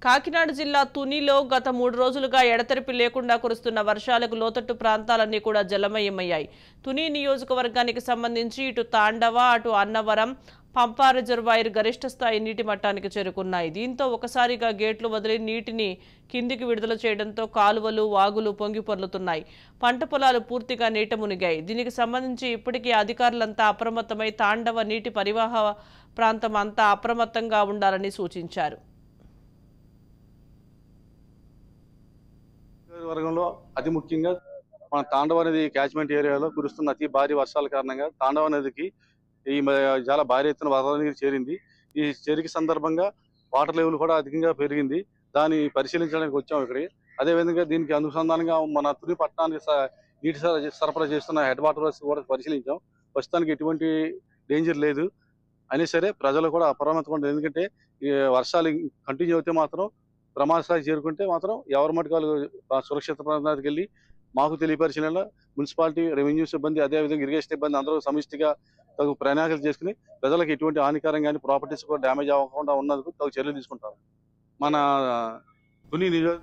కాకినాడ జిల్లా తునిలో గత 3 రోజులుగా ఎడతెరిపి లేకుండా కురుస్తున్న వర్షాలకు లోతట్టు ప్రాంతాలన్నీ కూడా జలమయమయ్యాయి. తుని నియోజకవర్గానికి సంబంధించి ఇటు తాండవ, అటు అన్నవరం, పంపా రిజర్వాయర్ గరిష్ట స్థాయి నీటి మట్టానికి చేరుకున్నాయి. దీంతో ఒకసారిగా గేట్లు వదిలి నీటిని కిందికి విడుదల చేయడంతో కాలువలు, వాగులు పొంగి పొర్లుతున్నాయి. పంట పొలాలు పూర్తిగా నీట మునిగాయి. దీనికి సంబంధించి ఇప్పటికీ అధికారులంతా అప్రమత్తమై తాండవ నీటి పరివాహ ప్రాంతం అంతా అప్రమత్తంగా ఉండాలని సూచించారు. వర్గంలో అతి ముఖ్యంగా మన తాండవ నది క్యాచ్మెంట్ ఏరియాలో కురుస్తున్న అతి భారీ వర్షాల కారణంగా తాండవ నదికి చాలా భారీ ఎత్తున వరద నీరు చేరింది. ఈ చేరిక సందర్భంగా వాటర్ లెవెల్ కూడా అధికంగా పెరిగింది. దాన్ని పరిశీలించడానికి వచ్చాం ఇక్కడికి. అదేవిధంగా దీనికి అనుసంధానంగా మన తుని పట్టణానికి నీటి సరఫరా చేస్తున్న హెడ్ వాటర్ వర్క్స్ కూడా పరిశీలించాం. ప్రస్తుతానికి ఎటువంటి డేంజర్ లేదు. అయినా సరే ప్రజలు కూడా అప్రమత్తంగా ఉంటారు. ఎందుకంటే ఈ వర్షాలు కంటిన్యూ అయితే మాత్రం ప్రమాద స్థాయి చేరుకుంటే మాత్రం ఎవరి మటుకు వాళ్ళు సురక్షిత ప్రాంతానికి వెళ్ళి మాకు తెలియపరిచిన మున్సిపాలిటీ, రెవెన్యూ సిబ్బంది, అదేవిధంగా ఇరిగేషన్ సిబ్బంది అందరూ సమిష్టిగా తగు ప్రణాళికలు చేసుకుని ప్రజలకు ఎటువంటి హానికరం కానీ ప్రాపర్టీస్ కూడా డ్యామేజ్ అవ్వకుండా ఉన్నందుకు తగు చర్యలు తీసుకుంటారు. మన తుని నియోజక